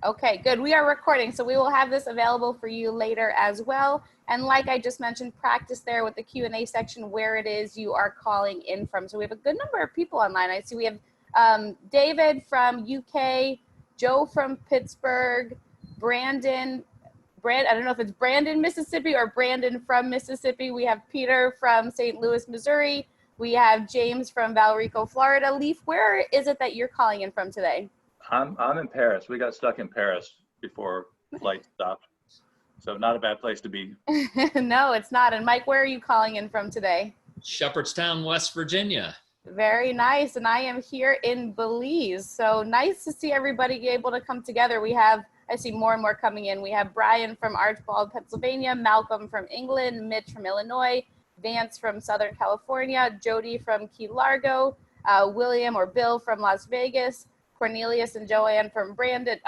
Okay, good. We are recording, so we will have this available for you later as well. And like I just mentioned, practice there with the Q&A section where it is you are calling in from. So we have a good number of people online. I see we have David from UK, Joe from Pittsburgh, Brandon, I don't know if it's Brandon, Mississippi or Brandon from Mississippi. We have Peter from St. Louis, Missouri. We have James from Valrico, Florida. Leaf, where is it that you're calling in from today? I'm in Paris. We got stuck in Paris before flight stopped. So not a bad place to be. No, it's not. And Mike, where are you calling in from today? Shepherdstown, West Virginia. Very nice. And I am here in Belize. So nice to see everybody be able to come together. I see more and more coming in. We have Brian from Archbald, Pennsylvania, Malcolm from England, Mitch from Illinois, Vance from Southern California, Jody from Key Largo, William or Bill from Las Vegas, Cornelius and Joanne from Brandon,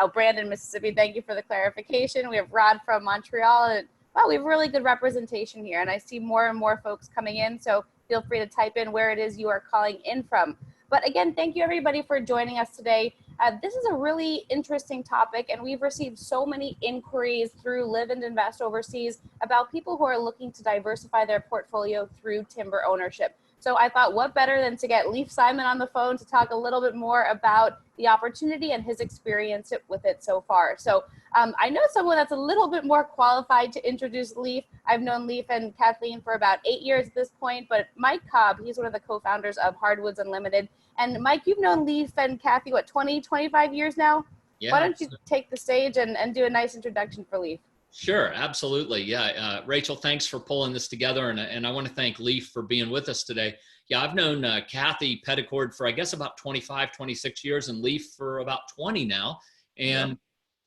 Mississippi. Thank you for the clarification. We have Rod from Montreal. And wow, we have really good representation here. And I see more and more folks coming in. So feel free to type in where it is you are calling in from. But again, thank you everybody for joining us today. This is a really interesting topic, and we've received so many inquiries through Live and Invest Overseas about people who are looking to diversify their portfolio through timber ownership. So I thought, what better than to get Leif Simon on the phone to talk a little bit more about the opportunity and his experience with it so far. So I know someone that's a little bit more qualified to introduce Leif. I've known Leif and Kathleen for about 8 years at this point, but Mike Cobb, he's one of the co-founders of Hardwoods Unlimited. And Mike, you've known Leif and Kathy, what, 20, 25 years now? Yeah. Why don't you take the stage and do a nice introduction for Leif? Sure, absolutely. Yeah, Rachel, thanks for pulling this together. And I want to thank Leif for being with us today. Yeah, I've known Kathy Petticord for, I guess, about 25, 26 years, and Leif for about 20 now. And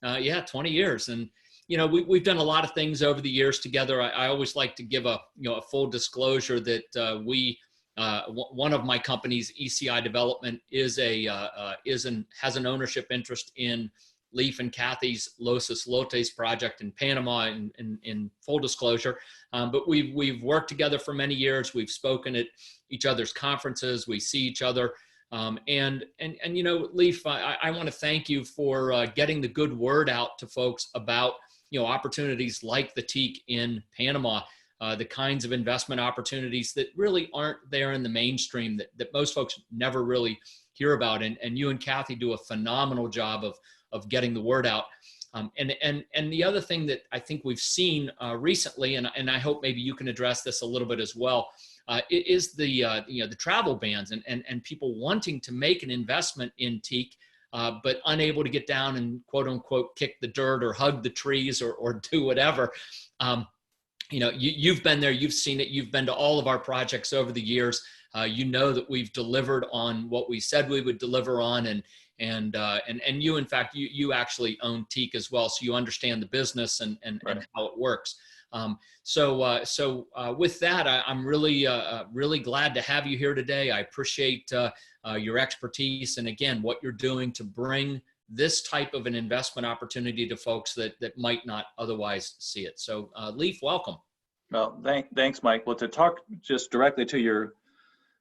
20 years. And, you know, we've done a lot of things over the years together. I always like to give a full disclosure that one of my companies, ECI Development, has an ownership interest in Leif and Kathy's Los Islotes project in Panama, in full disclosure. But we've worked together for many years. We've spoken at each other's conferences. We see each other. And you know, Leif, I want to thank you for getting the good word out to folks about, opportunities like the Teak in Panama, the kinds of investment opportunities that really aren't there in the mainstream, that most folks never really hear about. And you and Kathy do a phenomenal job of getting the word out. And the other thing that I think we've seen recently, and I hope maybe you can address this a little bit as well, is the travel bans and people wanting to make an investment in Teak, but unable to get down and quote unquote kick the dirt or hug the trees or do whatever. You've been there, you've seen it, you've been to all of our projects over the years. You know that we've delivered on what we said we would deliver on, and you, in fact, you actually own Teak as well, so you understand the business and how it works. So with that, I'm really glad to have you here today. I appreciate your expertise, and again, what you're doing to bring this type of an investment opportunity to folks that might not otherwise see it. So Leif, welcome. Well, thanks, Mike. Well, to talk just directly to your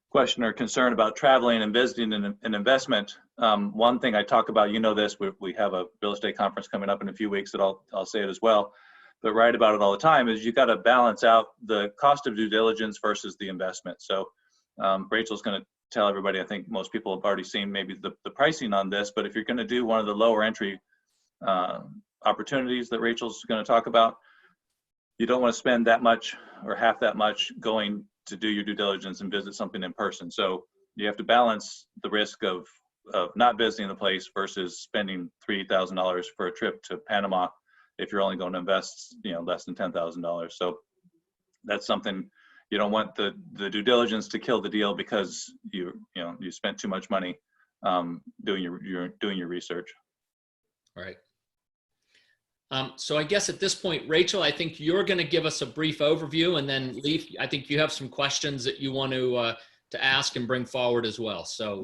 question or concern about traveling and visiting an investment, one thing I talk about, this, we have a real estate conference coming up in a few weeks that I'll say it as well, but write about it all the time, is you got to balance out the cost of due diligence versus the investment. So Rachel's going to tell everybody, I think most people have already seen maybe the pricing on this, but if you're going to do one of the lower entry opportunities that Rachel's going to talk about, you don't want to spend that much or half that much going to do your due diligence and visit something in person. So you have to balance the risk of not visiting the place versus spending $3,000 for a trip to Panama if you're only going to invest, less than $10,000. So that's something. You don't want the due diligence to kill the deal because you spent too much money doing your research. All right. So I guess at this point, Rachel, I think you're going to give us a brief overview, and then Leif, I think you have some questions that you want to ask and bring forward as well. So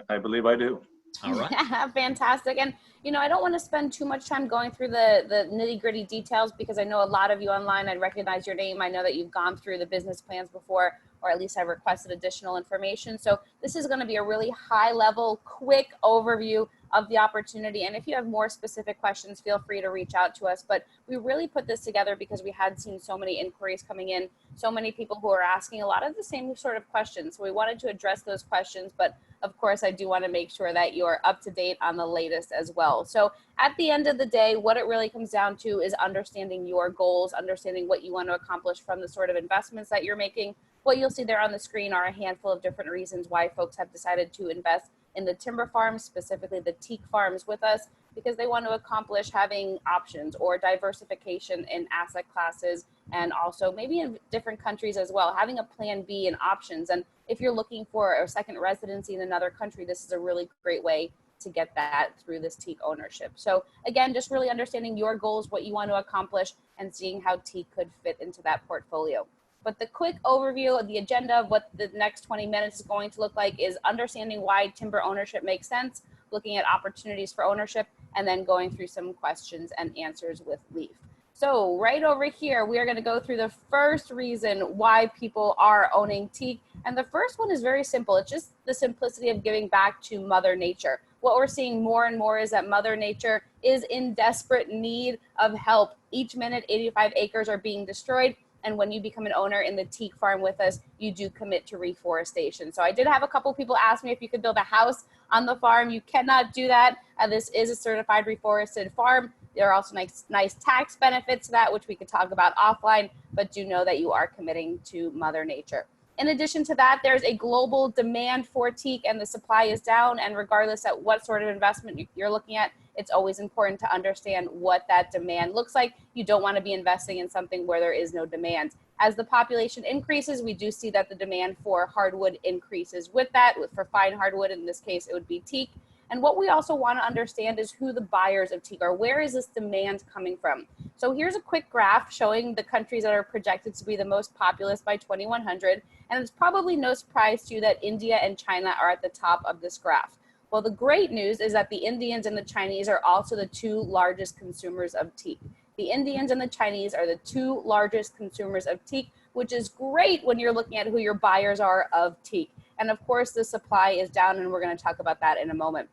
I believe I do. All right. Yeah, fantastic. And, I don't want to spend too much time going through the nitty gritty details, because I know a lot of you online, I recognize your name. I know that you've gone through the business plans before, or at least have requested additional information. So this is going to be a really high level, quick overview of the opportunity. And if you have more specific questions, feel free to reach out to us. But we really put this together because we had seen so many inquiries coming in, so many people who are asking a lot of the same sort of questions. So we wanted to address those questions, but of course, I do want to make sure that you're up to date on the latest as well. So at the end of the day, what it really comes down to is understanding your goals, understanding what you want to accomplish from the sort of investments that you're making. What you'll see there on the screen are a handful of different reasons why folks have decided to invest in the timber farms, specifically the teak farms with us, because they want to accomplish having options or diversification in asset classes, and also maybe in different countries as well, having a plan B and options. And if you're looking for a second residency in another country, this is a really great way to get that through this teak ownership. So again, just really understanding your goals, what you want to accomplish, and seeing how teak could fit into that portfolio. But the quick overview of the agenda of what the next 20 minutes is going to look like is understanding why timber ownership makes sense, looking at opportunities for ownership, and then going through some questions and answers with Lief. So right over here, we are going to go through the first reason why people are owning teak. And the first one is very simple. It's just the simplicity of giving back to Mother Nature. What we're seeing more and more is that Mother Nature is in desperate need of help. Each minute, 85 acres are being destroyed. And when you become an owner in the teak farm with us, you do commit to reforestation. So I did have a couple people ask me if you could build a house on the farm. You cannot do that. This is a certified reforested farm. There are also nice tax benefits to that, which we could talk about offline, but do know that you are committing to Mother Nature. In addition to that, there's a global demand for teak and the supply is down. And regardless at what sort of investment you're looking at, it's always important to understand what that demand looks like. You don't want to be investing in something where there is no demand. As the population increases, we do see that the demand for hardwood increases with that. For fine hardwood, in this case, it would be teak. And what we also want to understand is who the buyers of teak are. Where is this demand coming from? So here's a quick graph showing the countries that are projected to be the most populous by 2100. And it's probably no surprise to you that India and China are at the top of this graph. Well, the great news is that the Indians and the Chinese are also the two largest consumers of teak. The Indians and the Chinese are the two largest consumers of teak, which is great when you're looking at who your buyers are of teak. And of course, the supply is down, and we're going to talk about that in a moment.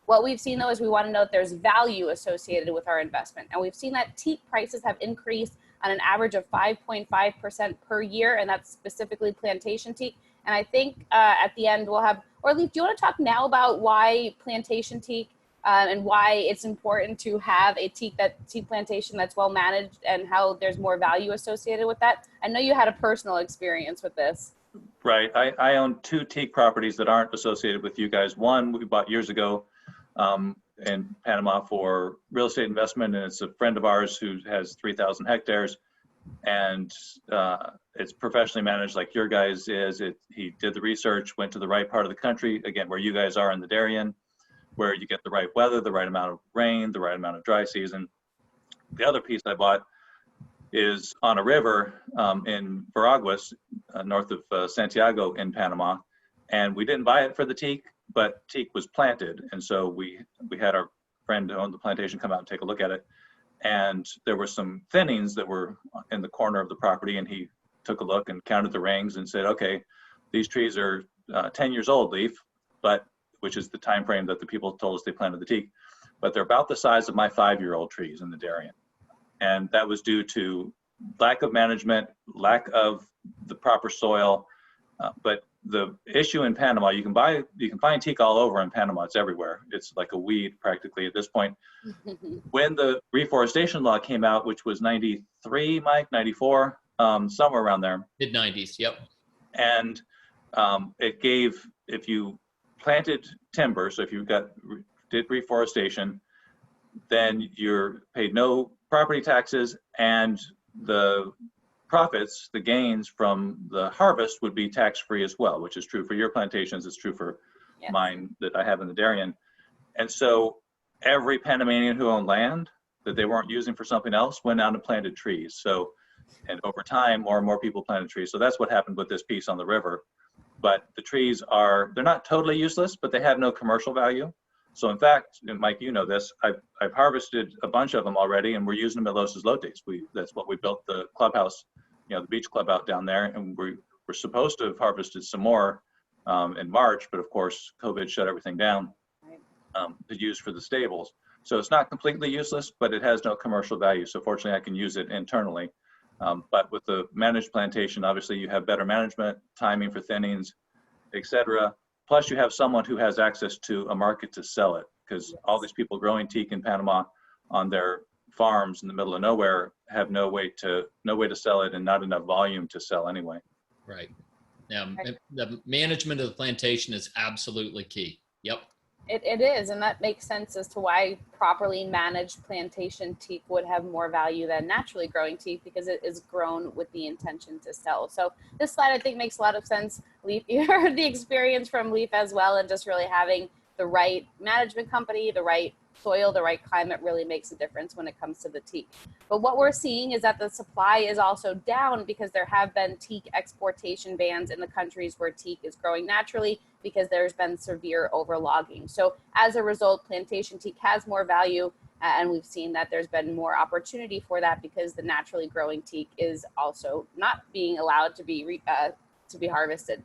What we've seen, though, is we want to know that there's value associated with our investment. And we've seen that teak prices have increased on an average of 5.5% per year, and that's specifically plantation teak. And I think at the end we'll have, or Lief, do you want to talk now about why plantation teak and why it's important to have a teak plantation that's well managed and how there's more value associated with that? I know you had a personal experience with this. Right. I own two teak properties that aren't associated with you guys. One we bought years ago in Panama for real estate investment, and it's a friend of ours who has 3,000 hectares, and it's professionally managed like your guys is. He did the research, went to the right part of the country, again, where you guys are in the Darien, where you get the right weather, the right amount of rain, the right amount of dry season. The other piece I bought is on a river in Veraguas, north of Santiago in Panama. And we didn't buy it for the teak, but teak was planted. And so we had our friend who owned the plantation come out and take a look at it. And there were some thinnings that were in the corner of the property, and he took a look and counted the rings and said, okay, these trees are 10 years old, Lief, which is the time frame that the people told us they planted the teak, but they're about the size of my 5-year-old trees in the Darien. And that was due to lack of management, lack of the proper soil. But the issue in Panama, you can find teak all over in Panama. It's everywhere. It's like a weed practically at this point. When the reforestation law came out, which was 93, Mike, 94, somewhere around there. Mid-90s, yep. And it gave, if you planted timber, so if you did reforestation, then you're paid no property taxes, and the profits, the gains from the harvest would be tax-free as well, which is true for your plantations. It's true for mine that I have in the Darien. And so every Panamanian who owned land that they weren't using for something else went out and planted trees. So, and over time, more and more people planted trees. So that's what happened with this piece on the river. But the trees they're not totally useless, but they have no commercial value. So in fact, and Mike, you know this, I've harvested a bunch of them already, and we're using them at Los Islotes. That's what we built the clubhouse, the beach club out down there, and we're supposed to have harvested some more in March, but of course, COVID shut everything down. to use for the stables. So it's not completely useless, but it has no commercial value. So fortunately, I can use it internally. But with the managed plantation, obviously you have better management, timing for thinnings, etc. Plus you have someone who has access to a market to sell it, because all these people growing teak in Panama on their farms in the middle of nowhere have no way to sell it, and not enough volume to sell anyway. Right. Now, the management of the plantation is absolutely key. Yep. It is, and that makes sense as to why properly managed plantation teak would have more value than naturally growing teak, because it is grown with the intention to sell. So this slide, I think, makes a lot of sense. Lief, you heard the experience from Lief as well, and just really having the right management company, the right soil, the right climate really makes a difference when it comes to the teak. But what we're seeing is that the supply is also down because there have been teak exportation bans in the countries where teak is growing naturally, because there's been severe overlogging. So as a result, plantation teak has more value, and we've seen that there's been more opportunity for that because the naturally growing teak is also not being allowed to be harvested.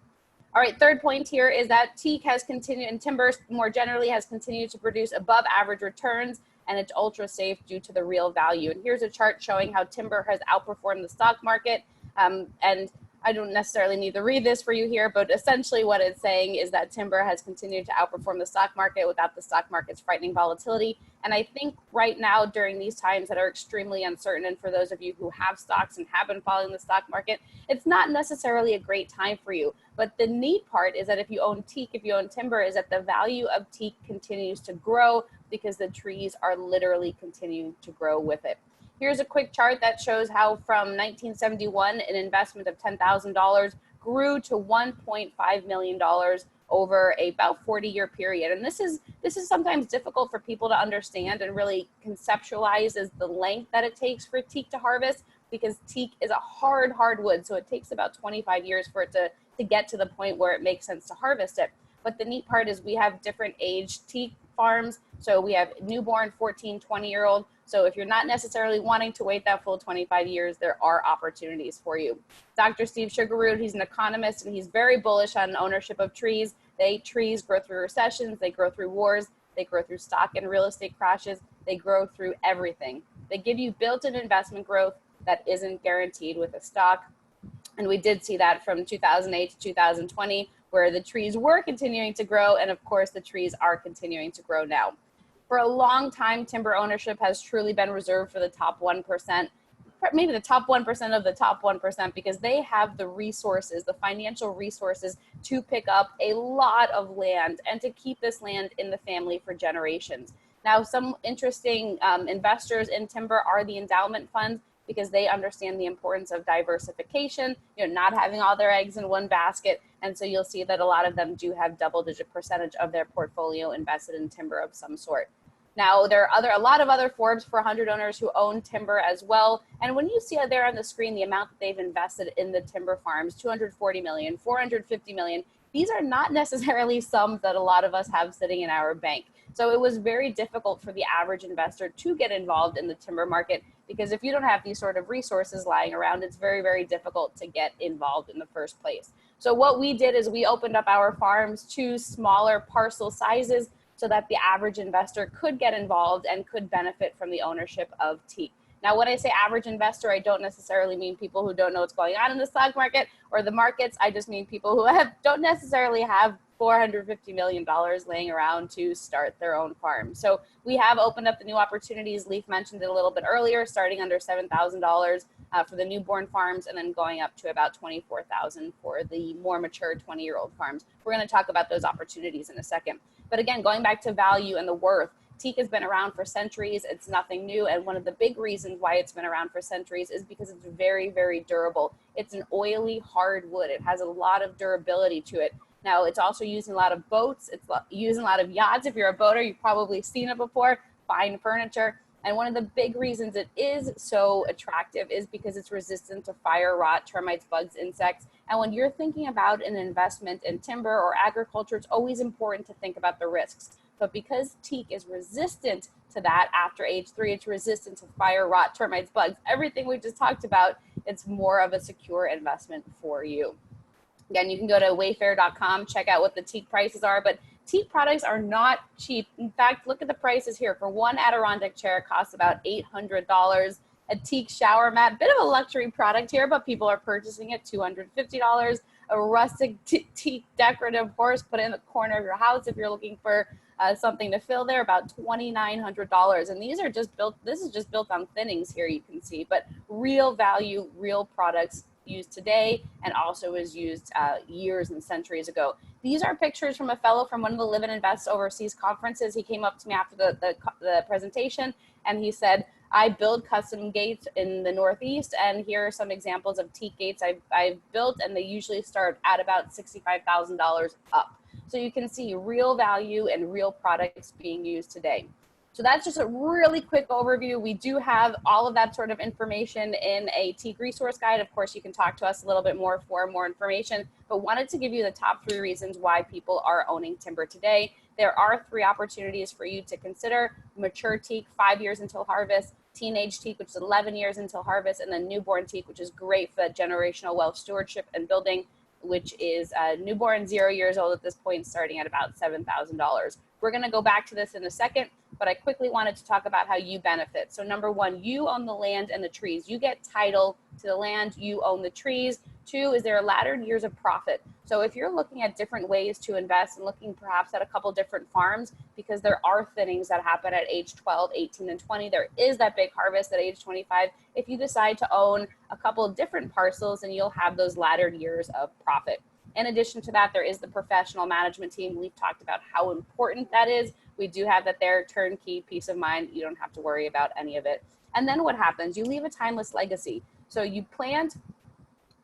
All right, third point here is that teak has continued, and timber more generally has continued to produce above average returns, and it's ultra safe due to the real value. And here's a chart showing how timber has outperformed the stock market. And I don't necessarily need to read this for you here, but essentially what it's saying is that timber has continued to outperform the stock market without the stock market's frightening volatility. And I think right now, during these times that are extremely uncertain, and for those of you who have stocks and have been following the stock market, it's not necessarily a great time for you. But the neat part is that if you own teak, if you own timber, is that the value of teak continues to grow because the trees are literally continuing to grow with it. Here's a quick chart that shows how from 1971, an investment of $10,000 grew to $1.5 million over about 40-year period. And this is sometimes difficult for people to understand and really conceptualize, is the length that it takes for teak to harvest, because teak is a hard wood. So it takes about 25 years for it to get to the point where it makes sense to harvest it. But the neat part is we have different age teak farms. So we have newborn, 14, 20-year-old. So if you're not necessarily wanting to wait that full 25 years, there are opportunities for you. Dr. Steve Sugarroot, he's an economist, and he's very bullish on ownership of trees. Trees grow through recessions, they grow through wars, they grow through stock and real estate crashes, they grow through everything. They give you built-in investment growth that isn't guaranteed with a stock. And we did see that from 2008 to 2020, where the trees were continuing to grow, and of course the trees are continuing to grow now. For a long time, timber ownership has truly been reserved for the top 1%, maybe the top 1% of the top 1%, because they have the resources, the financial resources to pick up a lot of land and to keep this land in the family for generations. Now, some interesting investors in timber are the endowment funds, because they understand the importance of diversification, not having all their eggs in one basket. And so you'll see that a lot of them do have double-digit percentage of their portfolio invested in timber of some sort. Now, there are a lot of other Forbes 400 owners who own timber as well. And when you see there on the screen the amount that they've invested in the timber farms, 240 million, 450 million, these are not necessarily sums that a lot of us have sitting in our bank. So it was very difficult for the average investor to get involved in the timber market, because if you don't have these sort of resources lying around, it's very, very difficult to get involved in the first place. So what we did is we opened up our farms to smaller parcel sizes so that the average investor could get involved and could benefit from the ownership of teak. Now, when I say average investor, I don't necessarily mean people who don't know what's going on in the stock market or the markets. I just mean people who don't necessarily have $450 million laying around to start their own farm. So we have opened up the new opportunities. Lief mentioned it a little bit earlier, starting under $7,000 for the newborn farms, and then going up to about $24,000 for the more mature 20-year-old farms. We're going to talk about those opportunities in a second. But again, going back to value and the worth, teak has been around for centuries. It's nothing new. And one of the big reasons why it's been around for centuries is because it's very, very durable. It's an oily, hard wood. It has a lot of durability to it. Now, it's also used in a lot of boats. It's used in a lot of yachts. If you're a boater, you've probably seen it before. Fine furniture. And one of the big reasons it is so attractive is because it's resistant to fire, rot, termites, bugs, insects. And when you're thinking about an investment in timber or agriculture, it's always important to think about the risks. But because teak is resistant to that after age 3, it's resistant to fire, rot, termites, bugs, everything we just talked about, it's more of a secure investment for you. Again, you can go to wayfair.com, check out what the teak prices are, but Teak products are not cheap. In fact, look at the prices here. For one Adirondack chair, it costs about $800. A Teak shower mat, bit of a luxury product here, but people are purchasing it, $250. A rustic teak decorative horse, put it in the corner of your house if you're looking for something to fill there, about $2,900. And these are just built, this is just built on thinnings here, you can see, but real value, real products used today and also was used years and centuries ago. These are pictures from a fellow from one of the Live and Invest overseas conferences. He came up to me after the presentation and he said, I build custom gates in the Northeast, and here are some examples of teak gates I've built, and they usually start at about $65,000 up. So you can see real value and real products being used today. So that's just a really quick overview. We do have all of that sort of information in a Teak resource guide. Of course, you can talk to us a little bit more for more information, but wanted to give you the top 3 reasons why people are owning timber today. There are 3 opportunities for you to consider: mature teak, 5 years until harvest; teenage teak, which is 11 years until harvest; and then newborn teak, which is great for generational wealth stewardship and building, which is newborn 0 years old at this point, starting at about $7,000. We're going to go back to this in a second, but I quickly wanted to talk about how you benefit. So number 1, you own the land and the trees. You get title to the land, you own the trees. 2, is there are laddered years of profit. So if you're looking at different ways to invest and looking perhaps at a couple different farms, because there are thinnings that happen at age 12, 18, and 20, there is that big harvest at age 25. If you decide to own a couple of different parcels, then you'll have those laddered years of profit. In addition to that, there is the professional management team. We've talked about how important that is. We do have that there, turnkey, peace of mind. You don't have to worry about any of it. And then what happens? You leave a timeless legacy. So you plant,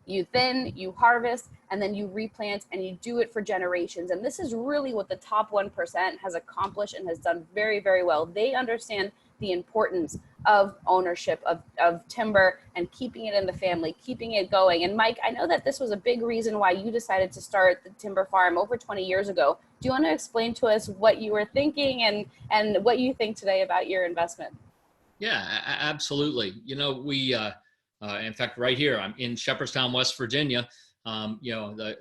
you thin, you harvest, and then you replant, and you do it for generations. And this is really what the top 1% has accomplished and has done very, very well. They understand the importance of ownership of timber and keeping it in the family, keeping it going. And Mike, I know that this was a big reason why you decided to start the timber farm over 20 years ago. Do you want to explain to us what you were thinking and what you think today about your investment? Yeah, absolutely. You know, we, in fact, right here, I'm in Shepherdstown, West Virginia. You know,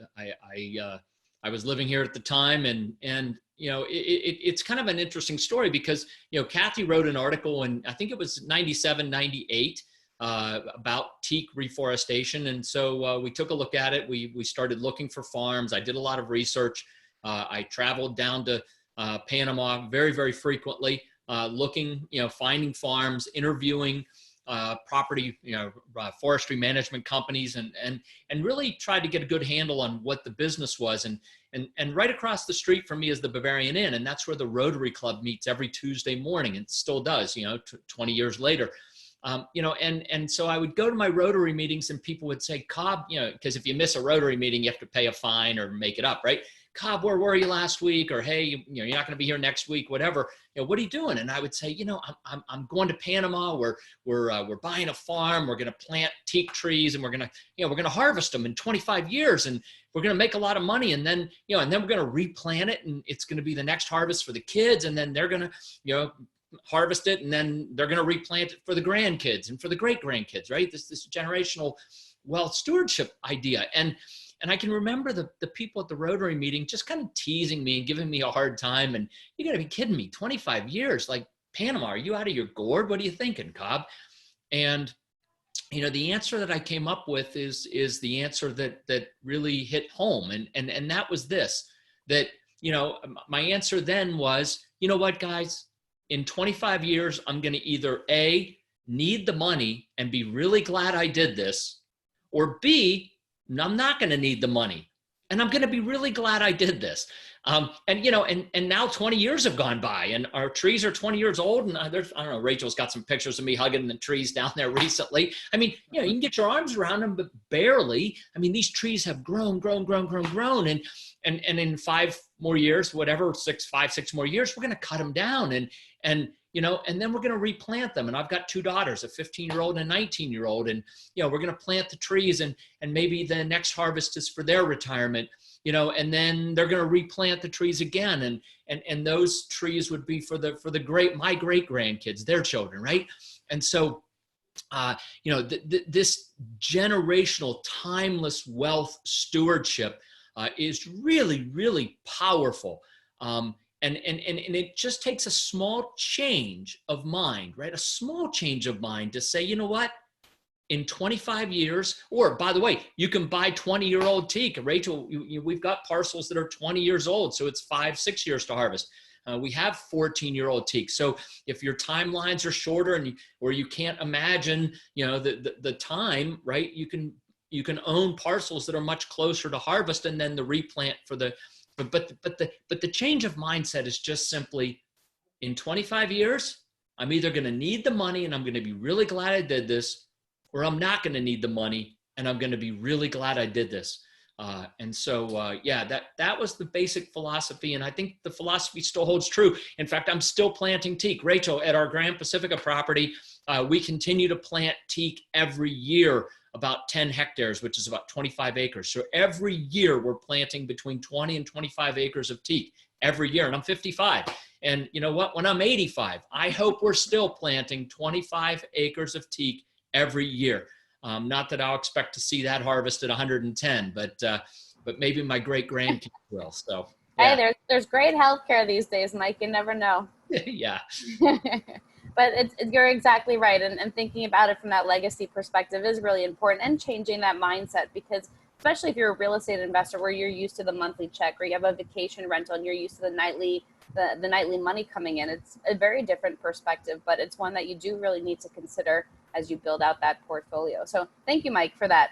I was living here at the time, and you know, it's kind of an interesting story because, you know, Kathy wrote an article in, I think it was 97, 98, about teak reforestation. And so we took a look at it. We started looking for farms. I did a lot of research. I traveled down to Panama very, very frequently, looking, you know, finding farms, interviewing property, you know, forestry management companies, and really tried to get a good handle on what the business was. And right across the street from me is the Bavarian Inn, and that's where the Rotary Club meets every Tuesday morning, and still does, you know, 20 years later. You know, and so I would go to my Rotary meetings, and people would say, Cobb, you know, because if you miss a Rotary meeting, you have to pay a fine or make it up, right? Cobb, where were you last week? Or, hey, you know, you're not going to be here next week, whatever. You know, what are you doing? And I would say, you know, I'm going to Panama. We're buying a farm. We're going to plant teak trees, and we're going to harvest them in 25 years, and we're going to make a lot of money. And then, you know, and then we're going to replant it, and it's going to be the next harvest for the kids, and then they're going to, you know, harvest it, and then they're going to replant it for the grandkids and for the great grandkids, right? This generational wealth stewardship idea. And I can remember the people at the Rotary meeting just kind of teasing me and giving me a hard time. And you got to be kidding me, 25 years, like Panama, are you out of your gourd? What are you thinking, Cobb? And, you know, the answer that I came up with is the answer that really hit home. And that was this, that, you know, my answer then was, you know what, guys, in 25 years, I'm going to either A, need the money and be really glad I did this, or B, I'm not going to need the money, and I'm going to be really glad I did this. And, you know, and now 20 years have gone by, and our trees are 20 years old. And I don't know, Rachel's got some pictures of me hugging the trees down there recently. I mean, you know, you can get your arms around them, but barely. I mean, these trees have grown. And in 5 more years, whatever, 6 more years, we're going to cut them down. And, you know, and then we're going to replant them. And I've got 2 daughters, a 15-year-old and a 19-year-old. And, you know, we're going to plant the trees, and maybe the next harvest is for their retirement, you know, and then they're going to replant the trees again. And those trees would be for my great grandkids, their children. Right. And so, you know, this generational timeless wealth stewardship is really, really powerful. And it just takes a small change of mind, right? A small change of mind to say, you know what? In 25 years, or by the way, you can buy 20-year-old teak. Rachel, we've got parcels that are 20 years old, so it's 5-6 years to harvest. We have 14-year-old teak. So if your timelines are shorter or you can't imagine, the time, right? You can own parcels that are much closer to harvest, and then the replant for the. But the change of mindset is just simply, in 25 years, I'm either going to need the money and I'm going to be really glad I did this, or I'm not going to need the money and I'm going to be really glad I did this. That was the basic philosophy. And I think the philosophy still holds true. In fact, I'm still planting teak. Rachel, at our Grand Pacifica property, we continue to plant teak every year, about 10 hectares, which is about 25 acres. So every year we're planting between 20 and 25 acres of teak every year. And I'm 55. And you know what? When I'm 85, I hope we're still planting 25 acres of teak every year. Not that I'll expect to see that harvest at 110, but maybe my great grandkids will. So yeah. Hey, there's great healthcare these days, Mike. You never know. Yeah. But you're exactly right. And thinking about it from that legacy perspective is really important, and changing that mindset, because especially if you're a real estate investor where you're used to the monthly check, or you have a vacation rental and you're used to the nightly money coming in, it's a very different perspective, but it's one that you do really need to consider as you build out that portfolio. So thank you, Mike, for that.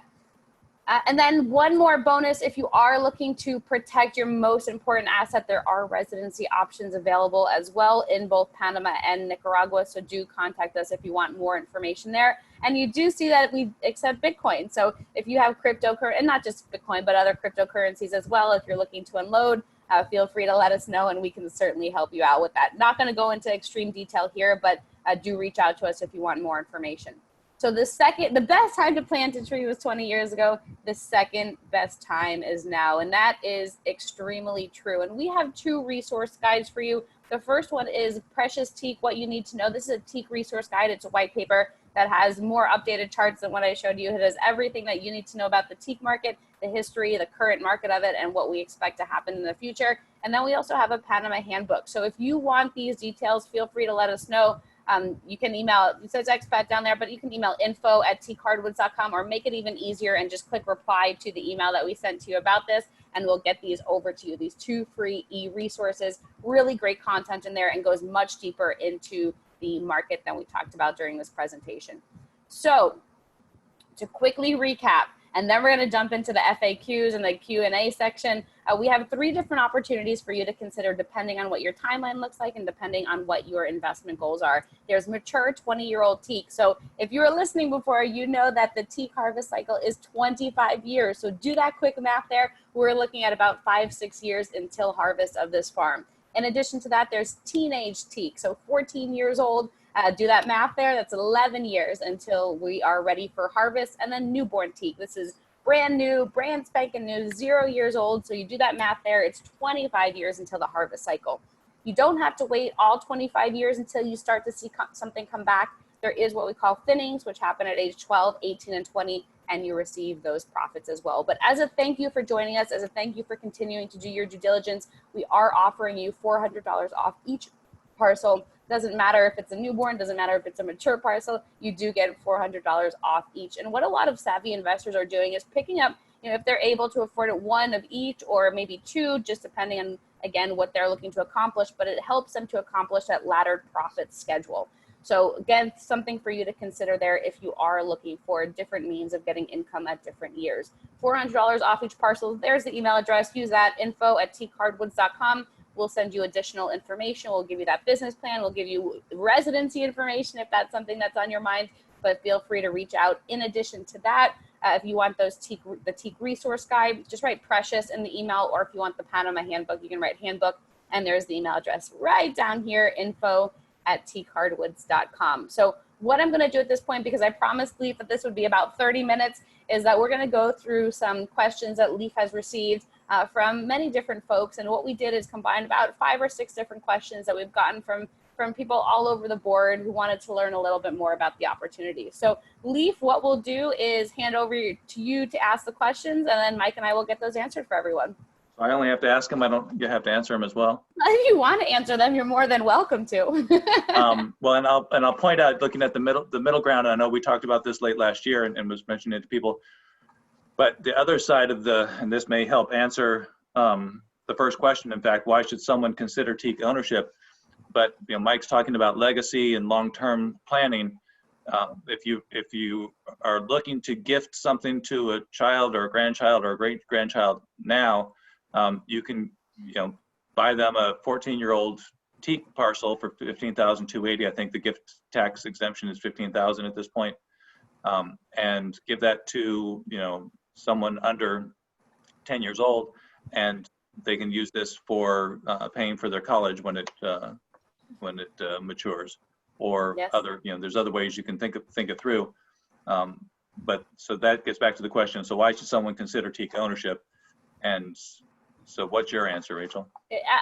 And then one more bonus: if you are looking to protect your most important asset, there are residency options available as well in both Panama and Nicaragua. So do contact us if you want more information there. And you do see that we accept Bitcoin. So if you have cryptocurrency, and not just Bitcoin, but other cryptocurrencies as well, if you're looking to unload, feel free to let us know and we can certainly help you out with that. Not going to go into extreme detail here, but do reach out to us if you want more information. So the best time to plant a tree was 20 years ago. The second best time is now, and that is extremely true. And we have 2 resource guides for you. The first one is Precious Teak, What You Need to Know. This is a teak resource guide. It's a white paper that has more updated charts than what I showed you. It has everything that you need to know about the teak market, the history, the current market of it, and what we expect to happen in the future. And then we also have a Panama handbook. So if you want these details, feel free to let us know. You can email, it says expat down there, but you can email info@teakhardwoods.com, or make it even easier and just click reply to the email that we sent to you about this, and we'll get these over to you. These 2 free e-resources, really great content in there, and goes much deeper into the market than we talked about during this presentation. So to quickly recap, and then we're going to jump into the FAQs and the Q&A section. We have 3 different opportunities for you to consider depending on what your timeline looks like and depending on what your investment goals are. There's mature 20-year-old teak. So if you were listening before, you know that the teak harvest cycle is 25 years. So do that quick math there. We're looking at about 5-6 years until harvest of this farm. In addition to that, there's teenage teak, so 14 years old. Do that math there. That's 11 years until we are ready for harvest. And then newborn teak. This is brand new, brand spanking new, 0 years old. So you do that math there. It's 25 years until the harvest cycle. You don't have to wait all 25 years until you start to see something come back. There is what we call thinnings, which happen at age 12, 18, and 20, and you receive those profits as well. But as a thank you for joining us, as a thank you for continuing to do your due diligence, we are offering you $400 off each parcel. Doesn't matter if it's a newborn, doesn't matter if it's a mature parcel, you do get $400 off each. And what a lot of savvy investors are doing is picking up, if they're able to afford it, 1 of each, or maybe 2, just depending on, again, what they're looking to accomplish, but it helps them to accomplish that laddered profit schedule. So again, something for you to consider there if you are looking for different means of getting income at different years. $400 off each parcel. There's the email address. Use that, info@teakhardwoods.com. We'll send you additional information. We'll give you that business plan. We'll give you residency information if that's something that's on your mind, but feel free to reach out. In addition to that, if you want the Teak resource guide, just write Precious in the email, or if you want the Panama handbook, you can write handbook, and there's the email address right down here, info@teakhardwoods.com. So what I'm going to do at this point, because I promised Lief that this would be about 30 minutes, is that we're going to go through some questions that Lief has received from many different folks. And what we did is combine about 5 or 6 different questions that we've gotten from people all over the board who wanted to learn a little bit more about the opportunity. So Lief, what we'll do is hand over to you to ask the questions, and then Mike and I will get those answered for everyone. I only have to ask them. I don't. You have to answer them as well. If you want to answer them, you're more than welcome to. Well, and I'll point out, looking at the middle ground. I know we talked about this late last year and was mentioning it to people. But the other side of and this may help answer the first question. In fact, why should someone consider Teak ownership? But Mike's talking about legacy and long-term planning. If you are looking to gift something to a child or a grandchild or a great grandchild now, you can buy them a 14-year-old Teak parcel for $15,280. I think the gift tax exemption is $15,000 at this point, and give that to someone under 10 years old, and they can use this for paying for their college when it matures, or Yes. there's other ways you can think it through. But so that gets back to the question. So why should someone consider Teak ownership? And so what's your answer, Rachel?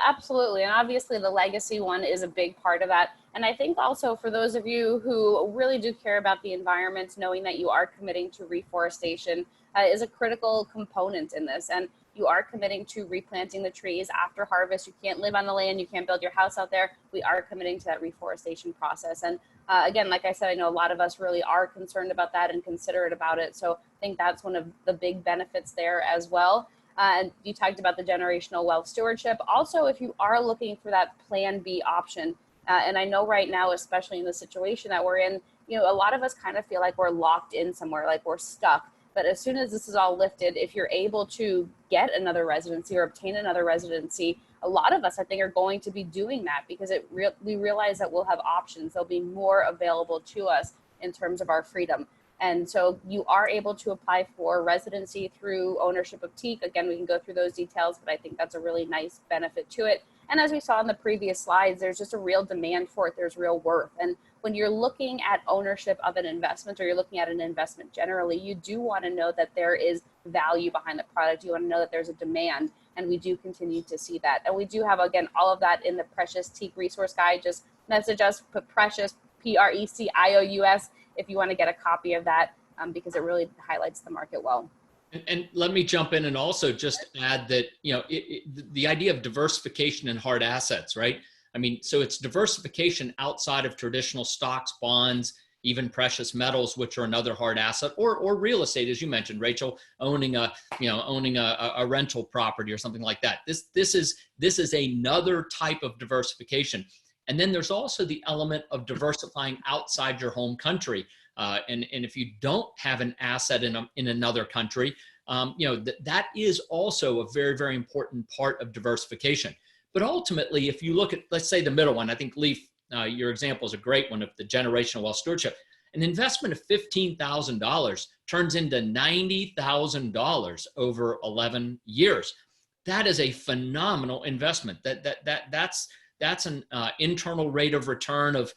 Absolutely. And obviously the legacy one is a big part of that. And I think also for those of you who really do care about the environment, knowing that you are committing to reforestation is a critical component in this. And you are committing to replanting the trees after harvest. You can't live on the land. You can't build your house out there. We are committing to that reforestation process. And again, like I said, I know a lot of us really are concerned about that and considerate about it. So I think that's one of the big benefits there as well. And you talked about the generational wealth stewardship. Also, if you are looking for that plan B option, and I know right now, especially in the situation that we're in, a lot of us kind of feel like we're locked in somewhere, like we're stuck. But as soon as this is all lifted, if you're able to get another residency or obtain another residency, a lot of us, I think, are going to be doing that because we realize that we'll have options. There'll be more available to us in terms of our freedom. And so you are able to apply for residency through ownership of Teak. Again, we can go through those details, but I think that's a really nice benefit to it. And as we saw in the previous slides, there's just a real demand for it. There's real worth. And when you're looking at ownership of an investment, or you're looking at an investment generally, you do want to know that there is value behind the product. You want to know that there's a demand. And we do continue to see that. And we do have, again, all of that in the Precious Teak resource guide. Just message us, put Precious, Precious, if you want to get a copy of that, because it really highlights the market well. And let me jump in and also just add that, the idea of diversification in hard assets, right? I mean, so it's diversification outside of traditional stocks, bonds, even precious metals, which are another hard asset, or real estate, as you mentioned, Rachel, owning a rental property or something like that. This is another type of diversification. And then there's also the element of diversifying outside your home country. And if you don't have an asset in another country, that is also a very, very important part of diversification. But ultimately, if you look at, let's say, the middle one, I think, Lief, your example is a great one of the generational wealth stewardship. An investment of $15,000 turns into $90,000 over 11 years. That is a phenomenal investment. That's an internal rate of return of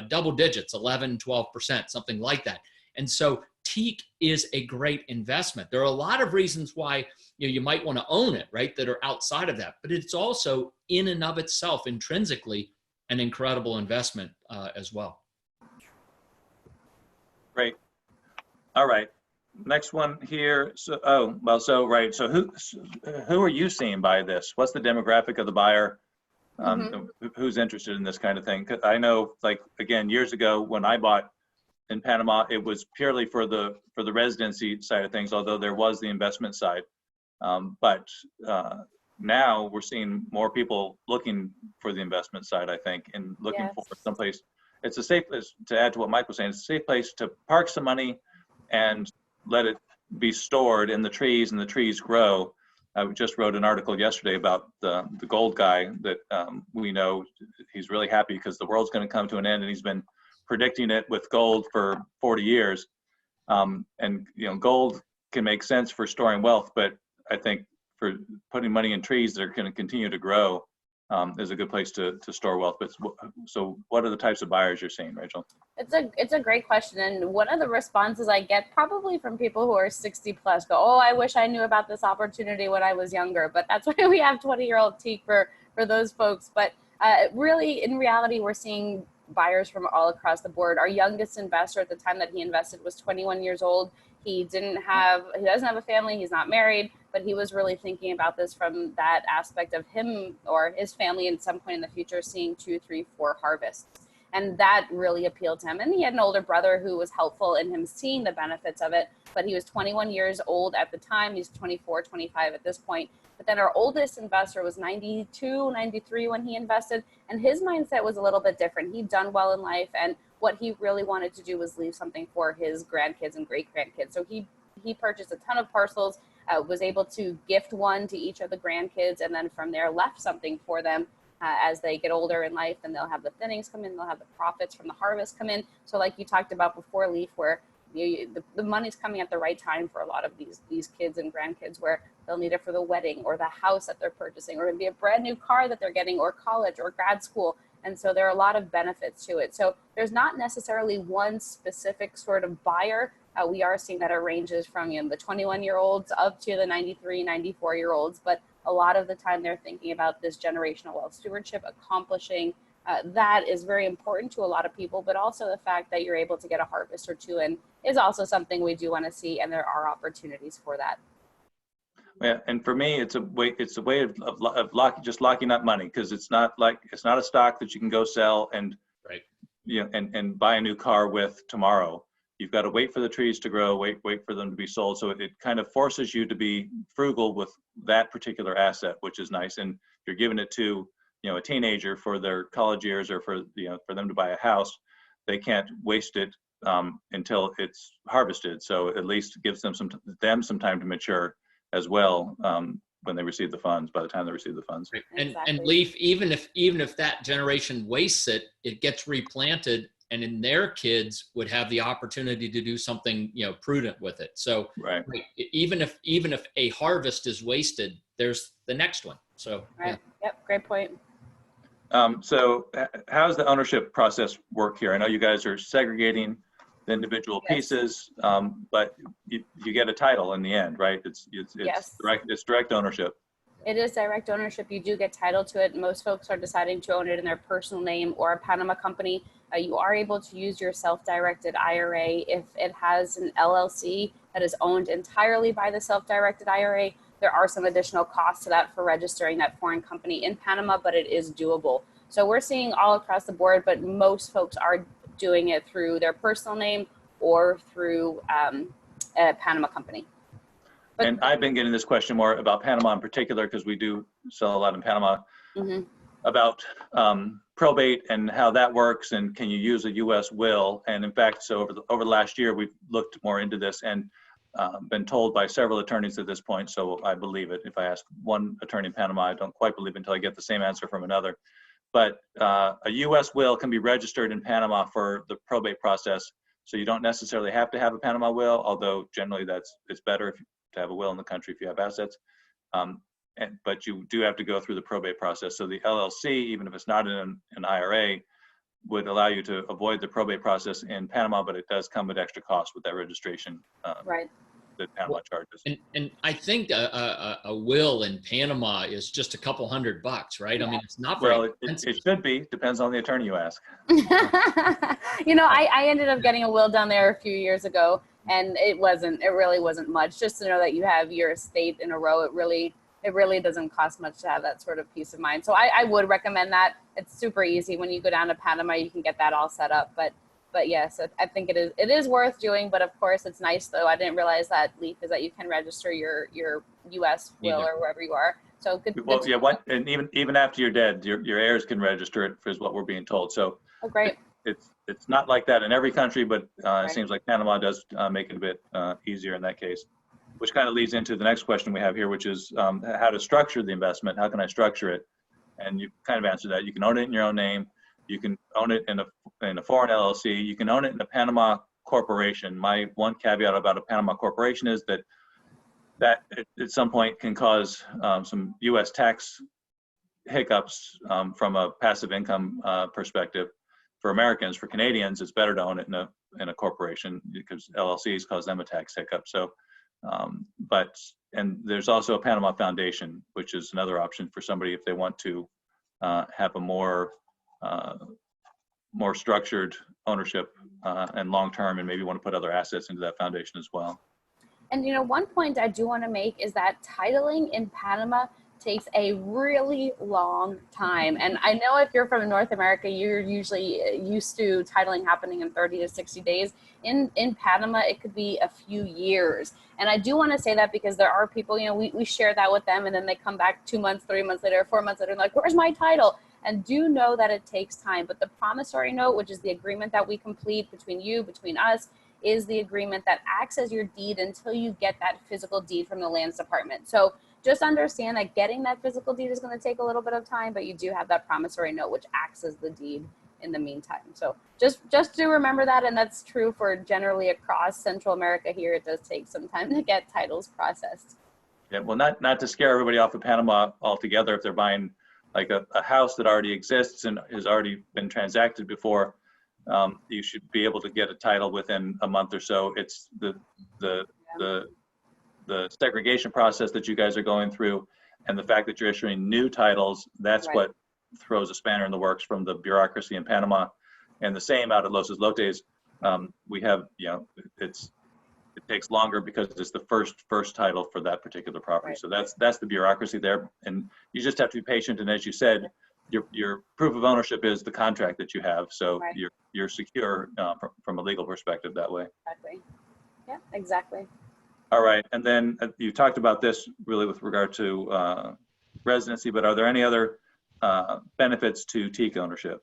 double digits, 11, 12%, something like that. And so Teak is a great investment. There are a lot of reasons why you might want to own it, right, that are outside of that. But it's also in and of itself intrinsically an incredible investment as well. Great. All right. Next one here. So, right. So who are you seeing buy this? What's the demographic of the buyer? Who's interested in this kind of thing? 'Cause I know, like, again, years ago when I bought in Panama, it was purely for the residency side of things, although there was the investment side. But now we're seeing more people looking for the investment side, I think, and looking for someplace. It's a safe place, to add to what Mike was saying, it's a safe place to park some money and let it be stored in the trees, and the trees grow. I just wrote an article yesterday about the gold guy that we know. He's really happy because the world's going to come to an end, and he's been predicting it with gold for 40 years. And gold can make sense for storing wealth, but I think for putting money in trees that are going to continue to grow is a good place to store wealth. But so what are the types of buyers you're seeing, Rachel? It's a great question. And one of the responses I get probably from people who are 60 plus go, oh, I wish I knew about this opportunity when I was younger. But that's why we have 20-year-old Teak for those folks. But really, in reality, we're seeing buyers from all across the board. Our youngest investor at the time that he invested was 21 years old. He doesn't have a family. He's not married, but but he was really thinking about this from that aspect of him or his family at some point in the future seeing 2, 3, 4 harvests. And that really appealed to him. And he had an older brother who was helpful in him seeing the benefits of it. But he was 21 years old at the time. He's 24, 25 at this point. But then our oldest investor was 92, 93 when he invested. And his mindset was a little bit different. He'd done well in life. And what he really wanted to do was leave something for his grandkids and great grandkids. So he purchased a ton of parcels, was able to gift one to each of the grandkids. And then from there left something for them. As they get older in life, and they'll have the thinnings come in, they'll have the profits from the harvest come in. So like you talked about before, Lief, where the money's coming at the right time for a lot of these kids and grandkids, where they'll need it for the wedding or the house that they're purchasing, or maybe a brand new car that they're getting, or college or grad school. And so there are a lot of benefits to it. So there's not necessarily one specific sort of buyer. We are seeing that it ranges from the 21-year-olds up to the 93, 94-year-olds, but a lot of the time they're thinking about this generational wealth stewardship, accomplishing that is very important to a lot of people, but also the fact that you're able to get a harvest or two in is also something we do want to see, and there are opportunities for that. Yeah, and for me, it's a way of just locking up money, because it's not a stock that you can go sell and right, and buy a new car with tomorrow. You've got to wait for the trees to grow, wait for them to be sold. So it kind of forces you to be frugal with that particular asset, which is nice. And you're giving it to, a teenager for their college years, or for them to buy a house. They can't waste it until it's harvested. So at least it gives them some time to mature as well when they receive the funds, by the time they receive the funds. right. Exactly. And Lief, even if that generation wastes it, it gets replanted, and then their kids would have the opportunity to do something, prudent with it. So Right. even if a harvest is wasted, there's the next one. So Right. Yep. Great point. So how does the ownership process work here? I know you guys are segregating the individual pieces, but you get a title in the end, right? It's Yes. direct ownership. It is direct ownership. You do get title to it. Most folks are deciding to own it in their personal name or a Panama company. You are able to use your self-directed IRA if it has an LLC that is owned entirely by the self-directed IRA. There are some additional costs to that for registering that foreign company in Panama, but it is doable. So we're seeing all across the board, but most folks are doing it through their personal name or through a Panama company. But, And I've been getting this question more about Panama in particular, because we do sell a lot in Panama, about probate and how that works, and can you use a U.S. will? And in fact, so over the last year, we've looked more into this and been told by several attorneys at this point, so I believe it. If I ask one attorney in Panama, I don't quite believe it until I get the same answer from another. But a U.S. will can be registered in Panama for the probate process, so you don't necessarily have to have a Panama will, although generally it's better to have a will in the country if you have assets. But you do have to go through the probate process. So the LLC, even if it's not in an IRA, would allow you to avoid the probate process in Panama, but it does come with extra costs with that registration right. that Panama charges. And I think a will in Panama is just a couple $100, right? Yeah. I mean, it's not very Well, it should be. Depends on the attorney you ask. I ended up getting a will down there a few years ago, and it really wasn't much. Just to know that you have your estate in a row, it really doesn't cost much to have that sort of peace of mind. So I would recommend that. It's super easy. When you go down to Panama, you can get that all set up. But yes, I think it is worth doing. But of course, it's nice, though. I didn't realize that, Lief, is that you can register your U.S. will or wherever you are. So good. Well, yeah. And even after you're dead, your heirs can register it, is what we're being told. So oh, great. It's not like that in every country, but Right. it seems like Panama does make it a bit easier in that case. Which kind of leads into the next question we have here, which is how to structure the investment. How can I structure it? And you kind of answered that. You can own it in your own name. You can own it in a foreign LLC. You can own it in a Panama corporation. My one caveat about a Panama corporation is that at some point can cause some U.S. tax hiccups from a passive income perspective. For Americans, for Canadians, it's better to own it in a corporation, because LLCs cause them a tax hiccup. So. And there's also a Panama Foundation, which is another option for somebody if they want to have a more structured ownership and long-term, and maybe want to put other assets into that foundation as well. And, you know, one point I do want to make is that titling in Panama takes a really long time. And I know if you're from North America, you're usually used to titling happening in 30 to 60 days. In Panama, it could be a few years. And I do want to say that because there are people, you know, we share that with them and then they come back 2 months, 3 months later, 4 months later, and like, where's my title? And do know that it takes time. But the promissory note, which is the agreement that we complete between us, is the agreement that acts as your deed until you get that physical deed from the lands department. So just understand that getting that physical deed is going to take a little bit of time, but you do have that promissory note, which acts as the deed in the meantime. So just to remember that, and that's true for generally across Central America here, it does take some time to get titles processed. Yeah, well, not to scare everybody off of Panama altogether. If they're buying like a house that already exists and has already been transacted before, you should be able to get a title within a month or so. It's the segregation process that you guys are going through and the fact that you're issuing new titles, that's Right. what throws a spanner in the works from the bureaucracy in Panama. And the same out at Los Islotes. We have, you know, it takes longer because it's the first title for that particular property. Right. So that's the bureaucracy there. And you just have to be patient. And as you said, your proof of ownership is the contract that you have. So Right. you're secure from a legal perspective that way. Exactly. Yeah, exactly. All right, and then you talked about this really with regard to residency, but are there any other benefits to Teak ownership?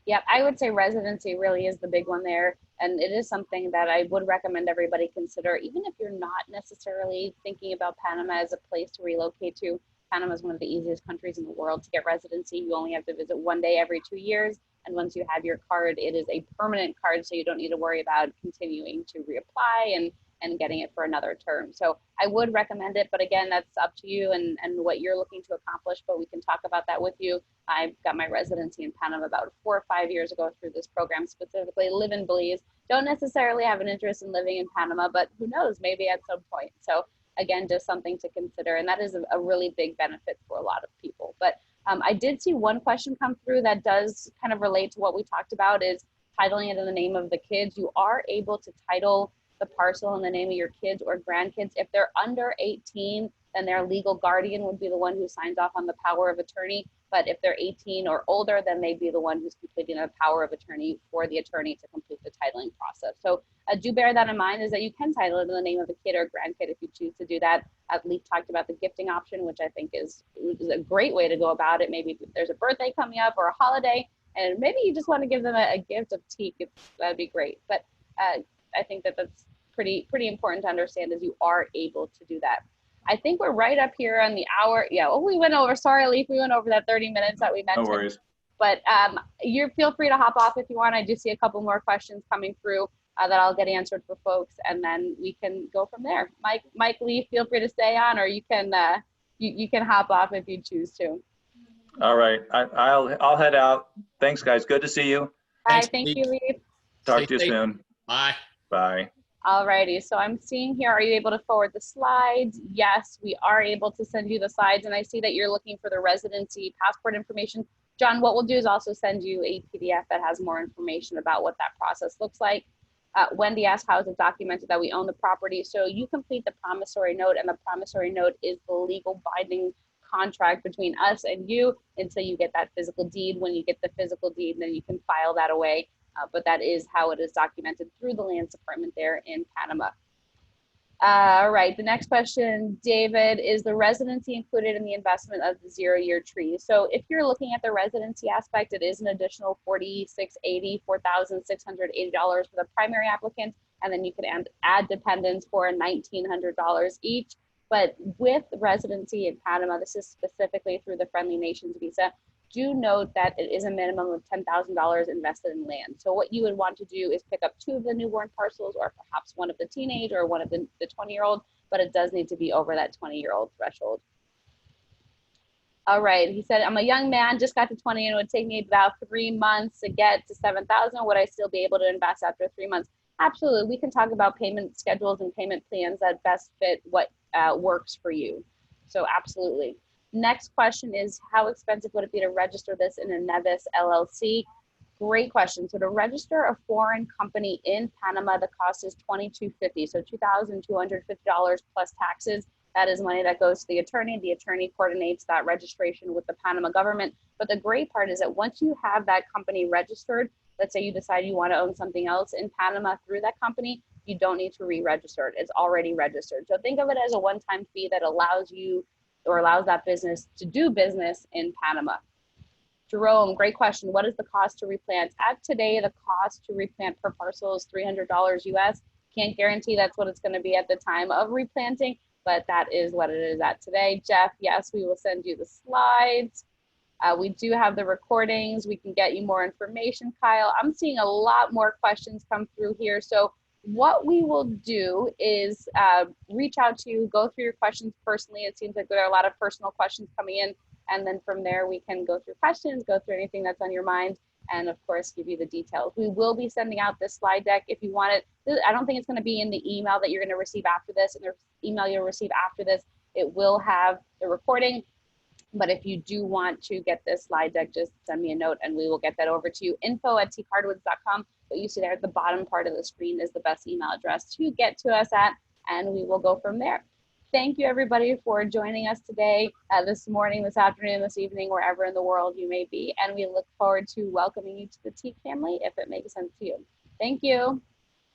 Yeah, I would say residency really is the big one there. And it is something that I would recommend everybody consider, even if you're not necessarily thinking about Panama as a place to relocate to. Panama is one of the easiest countries in the world to get residency. You only have to visit 1 day every 2 years. And once you have your card, it is a permanent card, so you don't need to worry about continuing to reapply and getting it for another term. So I would recommend it, but again, that's up to you and what you're looking to accomplish, but we can talk about that with you. I got my residency in Panama about 4 or 5 years ago through this program, specifically live in Belize. Don't necessarily have an interest in living in Panama, but who knows, maybe at some point. So again, just something to consider. And that is a really big benefit for a lot of people. But I did see one question come through that does kind of relate to what we talked about, is titling it in the name of the kids. You are able to title the parcel in the name of your kids or grandkids. If they're under 18, then their legal guardian would be the one who signs off on the power of attorney. But if they're 18 or older, then they'd be the one who's completing a power of attorney for the attorney to complete the titling process. So do bear that in mind, is that you can title it in the name of the kid or grandkid if you choose to do that. Leaf talked about the gifting option, which I think is a great way to go about it. Maybe if there's a birthday coming up or a holiday, and maybe you just want to give them a gift of Teak, that'd be great. But I think that that's pretty important to understand, is you are able to do that. I think we're right up here on the hour. Yeah, well, we went over, sorry, Leaf, we went over that 30 minutes that we mentioned. No worries. But you feel free to hop off if you want. I do see a couple more questions coming through that I'll get answered for folks, and then we can go from there. Mike, Leaf, feel free to stay on, or you can you can hop off if you choose to. All right, I'll head out. Thanks, guys. Good to see you. Bye. Thanks, Thank you, Leaf. Talk Stay to you safe. soon. Bye. Bye. Alrighty, so I'm seeing here, are you able to forward the slides? Yes, we are able to send you the slides, and I see that you're looking for the residency passport information. John, what we'll do is also send you a PDF that has more information about what that process looks like. Wendy asked, how is it documented that we own the property? So you complete the promissory note, and the promissory note is the legal binding contract between us and you until you get that physical deed. When you get the physical deed, then you can file that away. But that is how it is documented through the lands department there in Panama. All right, the next question, David, is the residency included in the investment of the 0-year tree? So if you're looking at the residency aspect, it is an additional $4,680 for the primary applicant, and then you can add dependents for $1,900 each. But with residency in Panama, this is specifically through the Friendly Nations visa, do note that it is a minimum of $10,000 invested in land. So what you would want to do is pick up 2 of the newborn parcels, or perhaps one of the teenage or one of the 20-year-old, but it does need to be over that 20-year-old threshold. All right, he said, I'm a young man, just got to 20, and it would take me about 3 months to get to 7,000. Would I still be able to invest after 3 months? Absolutely. We can talk about payment schedules and payment plans that best fit what works for you. So absolutely. Next question is, how expensive would it be to register this in a Nevis LLC? Great question. So to register a foreign company in Panama, the cost is $2,250. So $2,250 plus taxes. That is money that goes to the attorney. The attorney coordinates that registration with the Panama government. But the great part is that once you have that company registered, let's say you decide you want to own something else in Panama through that company, you don't need to re-register it. It's already registered. So think of it as a one-time fee that allows you or allows that business to do business in Panama. Jerome, great question. What is the cost to replant? At today, the cost to replant per parcel is $300 US. Can't guarantee that's what it's going to be at the time of replanting, but that is what it is at today. Jeff, yes, we will send you the slides. We do have the recordings. We can get you more information, Kyle. I'm seeing a lot more questions come through here. So what we will do is reach out to you, go through your questions personally. It seems like there are a lot of personal questions coming in. And then from there, we can go through questions, go through anything that's on your mind, and of course, give you the details. We will be sending out this slide deck if you want it. I don't think it's going to be in the email that you're going to receive after this. And the email you'll receive after this, it will have the recording. But if you do want to get this slide deck, just send me a note and we will get that over to you. info@teakhardwoods.com. What you see there at the bottom part of the screen is the best email address to get to us at, and we will go from there. Thank you, everybody, for joining us today, this morning, this afternoon, this evening, wherever in the world you may be. And we look forward to welcoming you to the Teak family if it makes sense to you. Thank you.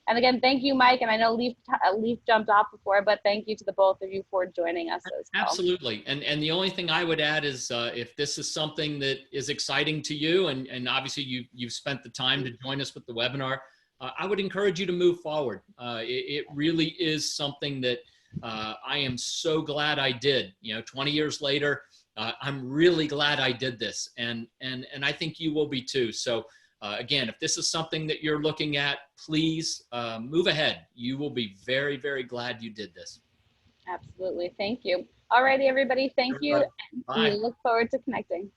And again, thank you, Mike. And I know Lief jumped off before, but thank you to the both of you for joining us as well. Absolutely. And the only thing I would add is if this is something that is exciting to you, and obviously you've spent the time to join us with the webinar, I would encourage you to move forward. It really is something that I am so glad I did. 20 years later, I'm really glad I did this, and I think you will be too. So again, if this is something that you're looking at, please move ahead. You will be very, very glad you did this. Absolutely. Thank you. All righty, everybody. Thank you. And we look forward to connecting.